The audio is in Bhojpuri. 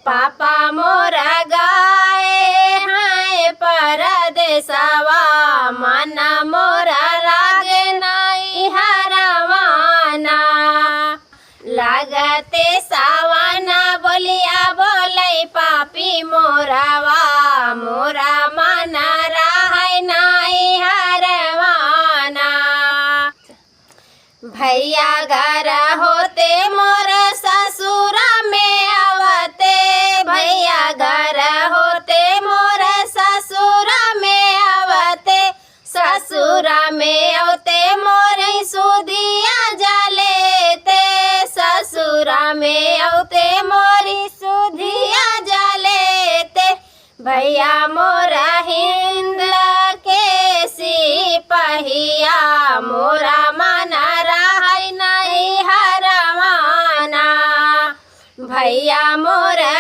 पापा मोरा गाए हैं परदेसवा, मन मोरा लागे नहीं हरवाना। लागते सावना बोलिया बोलै पापी मोरावा, मोरा मन रहे नहीं हरवाना। भैया घर होते मोर ससुर में आवते, भैया घर होते मोर ससुर में आवते, ससुर में आवते मोर सुधिया जलेते, ससुर में आवते मोरी सुधी